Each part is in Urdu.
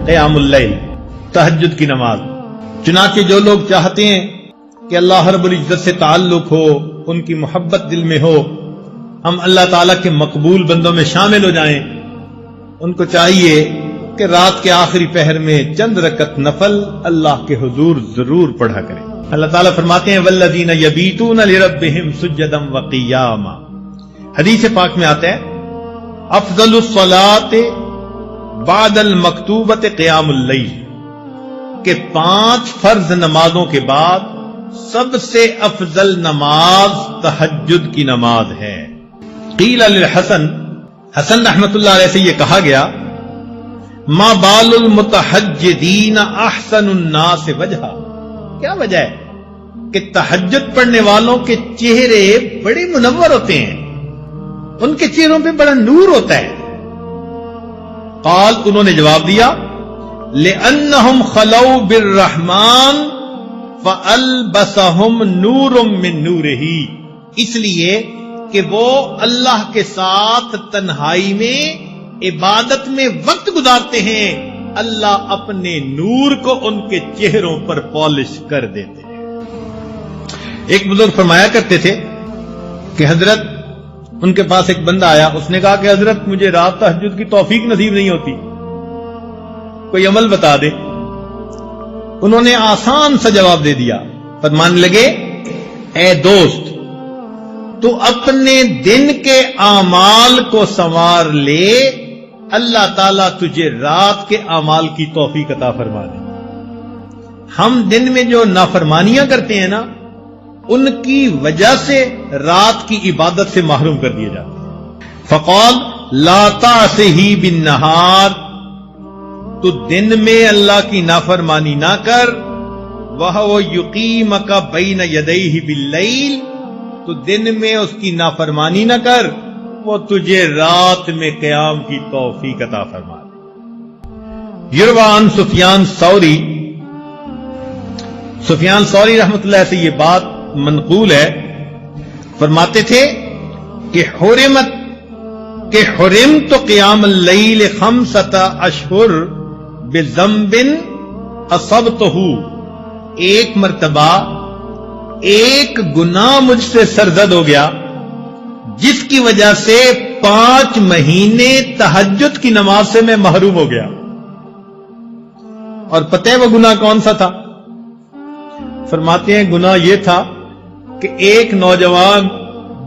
قیام اللیل، تہجد کی نماز۔ چنانچہ جو لوگ چاہتے ہیں کہ اللہ رب العزت سے تعلق ہو، ان کی محبت دل میں ہو، ہم اللہ تعالیٰ کے مقبول بندوں میں شامل ہو جائیں، ان کو چاہیے کہ رات کے آخری پہر میں چند رکعت نفل اللہ کے حضور ضرور پڑھا کریں۔ اللہ تعالیٰ فرماتے ہیں والذین یبیتون لربہم سجدا وقیاما۔ حدیث پاک میں آتا ہے افضل الصلاۃ بعد المکتوبۃ قیام اللیل، کہ 5 فرض نمازوں کے بعد سب سے افضل نماز تہجد کی نماز ہے۔ قیل للحسن، حسن رحمت اللہ علیہ سے یہ کہا گیا ما بال المتہجدین احسن الناس وجہا، کیا وجہ ہے کہ تہجد پڑھنے والوں کے چہرے بڑے منور ہوتے ہیں، ان کے چہروں پہ بڑا نور ہوتا ہے۔ قال، انہوں نے جواب دیا لأنہم خلو بالرحمن فألبسہم نور من نورہ، اس لیے کہ وہ اللہ کے ساتھ تنہائی میں عبادت میں وقت گزارتے ہیں، اللہ اپنے نور کو ان کے چہروں پر پالش کر دیتے ہیں۔ ایک بزرگ فرمایا کرتے تھے کہ حضرت، ان کے پاس ایک بندہ آیا، اس نے کہا کہ حضرت مجھے رات تہجد کی توفیق نصیب نہیں ہوتی، کوئی عمل بتا دے۔ انہوں نے آسان سا جواب دے دیا، فرمانے لگے اے دوست، تو اپنے دن کے اعمال کو سنوار لے، اللہ تعالیٰ تجھے رات کے اعمال کی توفیق عطا فرما دے۔ ہم دن میں جو نافرمانیاں کرتے ہیں نا، ان کی وجہ سے رات کی عبادت سے محروم کر دیے جاتے ہیں۔ فقال لا تعصہ بالنہار، تو دن میں اللہ کی نافرمانی نہ کر، وَهُوَ يُقِيمَكَ بَيْنَ يَدَيْهِ بِاللَّيْلِ، تو دن میں اس کی نافرمانی نہ کر، وہ تجھے رات میں قیام کی توفیق عطا فرما دے۔ یروی عن سفیان ثوری، سفیان ثوری رحمۃ اللہ سے یہ بات منقول ہے، فرماتے تھے کہ حرمت قیام اللیل 5 اشہر بذنب اصبتہ، ایک مرتبہ ایک گناہ مجھ سے سرزد ہو گیا جس کی وجہ سے 5 مہینے تہجد کی نماز سے میں محروم ہو گیا۔ اور پتہ ہے وہ گناہ کون سا تھا؟ فرماتے ہیں گناہ یہ تھا کہ ایک نوجوان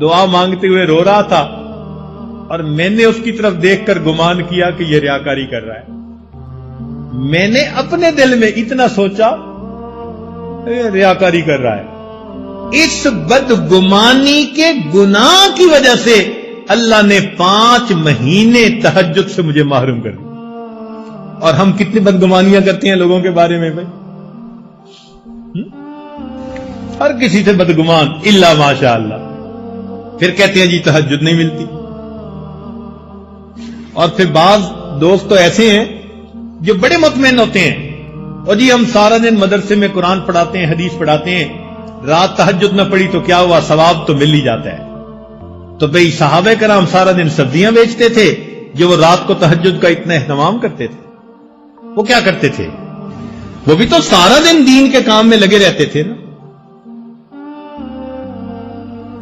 دعا مانگتے ہوئے رو رہا تھا، اور میں نے اس کی طرف دیکھ کر گمان کیا کہ یہ ریاکاری کر رہا ہے۔ میں نے اپنے دل میں اتنا سوچا یہ ریاکاری کر رہا ہے۔ اس بدگمانی کے گناہ کی وجہ سے اللہ نے 5 مہینے تہجد سے مجھے محروم کر دیا۔ اور ہم کتنی بدگمانیاں کرتے ہیں لوگوں کے بارے میں بھائی، ہر کسی سے بدگمان الا ماشاء اللہ، پھر کہتے ہیں جی تہجد نہیں ملتی۔ اور پھر بعض دوست تو ایسے ہیں جو بڑے مطمئن ہوتے ہیں، اور جی ہم سارا دن مدرسے میں قرآن پڑھاتے ہیں، حدیث پڑھاتے ہیں، رات تہجد نہ پڑی تو کیا ہوا، ثواب تو مل ہی جاتا ہے۔ تو بھئی صحابہ کرام سارا دن سبزیاں بیچتے تھے، جو وہ رات کو تہجد کا اتنا اہتمام کرتے تھے، وہ کیا کرتے تھے؟ وہ بھی تو سارا دن دین کے کام میں لگے رہتے تھے نا،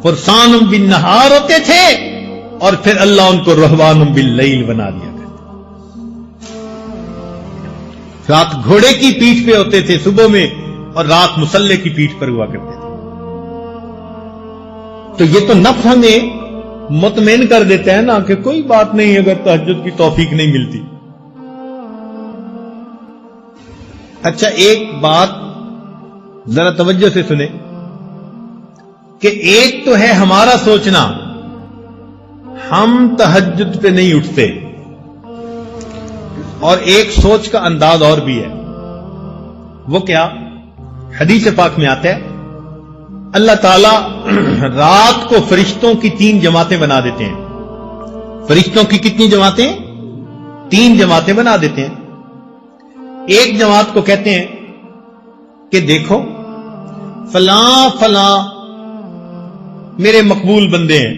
فرسان بالنہار ہوتے تھے، اور پھر اللہ ان کو رہوان باللیل بنا دیا کرتے۔ رات گھوڑے کی پیٹھ پہ ہوتے تھے صبح میں، اور رات مسلح کی پیٹھ پر ہوا کرتے تھے۔ تو یہ تو نفس ہمیں مطمئن کر دیتا ہے نا کہ کوئی بات نہیں اگر تہجد کی توفیق نہیں ملتی۔ اچھا ایک بات ذرا توجہ سے سنیں کہ ایک تو ہے ہمارا سوچنا ہم تہجد پہ نہیں اٹھتے، اور ایک سوچ کا انداز اور بھی ہے، وہ کیا؟ حدیث پاک میں آتا ہے اللہ تعالی رات کو فرشتوں کی 3 جماعتیں بنا دیتے ہیں۔ فرشتوں کی کتنی جماعتیں؟ 3 جماعتیں بنا دیتے ہیں۔ ایک جماعت کو کہتے ہیں کہ دیکھو فلاں فلاں میرے مقبول بندے ہیں،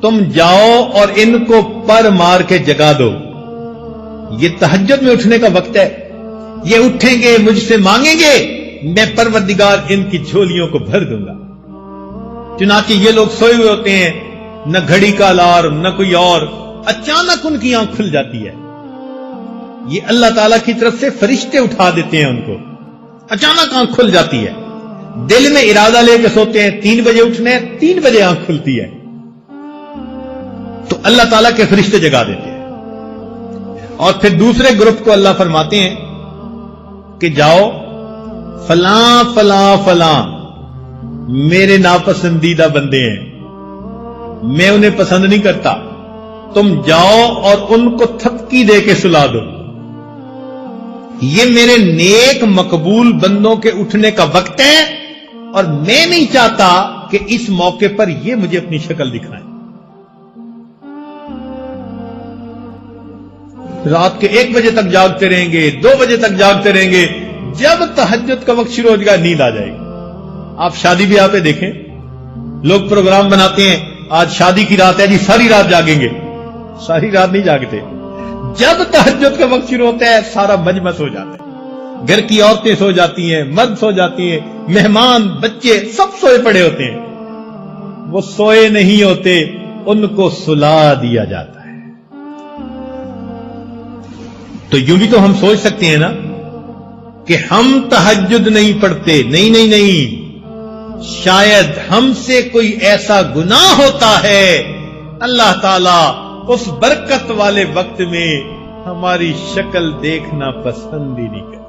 تم جاؤ اور ان کو پر مار کے جگا دو، یہ تہجد میں اٹھنے کا وقت ہے، یہ اٹھیں گے مجھ سے مانگیں گے، میں پروردگار ان کی جھولیوں کو بھر دوں گا۔ چنانچہ یہ لوگ سوئے ہوئے ہوتے ہیں، نہ گھڑی کا الارم نہ کوئی اور، اچانک ان کی آنکھ کھل جاتی ہے۔ یہ اللہ تعالیٰ کی طرف سے فرشتے اٹھا دیتے ہیں ان کو، اچانک آنکھ کھل جاتی ہے۔ دل میں ارادہ لے کے سوتے ہیں 3 بجے اٹھنے، 3 بجے آنکھ کھلتی ہے، تو اللہ تعالیٰ کے فرشتے جگا دیتے ہیں۔ اور پھر دوسرے گروپ کو اللہ فرماتے ہیں کہ جاؤ فلاں فلاں فلاں میرے ناپسندیدہ بندے ہیں، میں انہیں پسند نہیں کرتا، تم جاؤ اور ان کو تھپکی دے کے سلا دو۔ یہ میرے نیک مقبول بندوں کے اٹھنے کا وقت ہے، اور میں نہیں چاہتا کہ اس موقع پر یہ مجھے اپنی شکل دکھائیں۔ رات کے 1 بجے تک جاگتے رہیں گے، 2 بجے تک جاگتے رہیں گے، جب تہجد کا وقت شروع ہو جائے گا نیند آ جائے گی۔ آپ شادی بیاہ پہ دیکھیں، لوگ پروگرام بناتے ہیں، آج شادی کی رات ہے جی، ساری رات جاگیں گے، ساری رات نہیں جاگتے۔ جب تہجد کا وقت شروع ہوتا ہے سارا مجمع سو جاتا ہے، گھر کی عورتیں سو جاتی ہیں، مرد سو جاتی ہیں، مہمان بچے سب سوئے پڑے ہوتے ہیں، وہ سوئے نہیں ہوتے، ان کو سلا دیا جاتا ہے۔ تو یوں بھی تو ہم سوچ سکتے ہیں نا کہ ہم تہجد نہیں پڑھتے، نہیں، شاید ہم سے کوئی ایسا گناہ ہوتا ہے، اللہ تعالیٰ اس برکت والے وقت میں ہماری شکل دیکھنا پسند ہی نہیں کرتا۔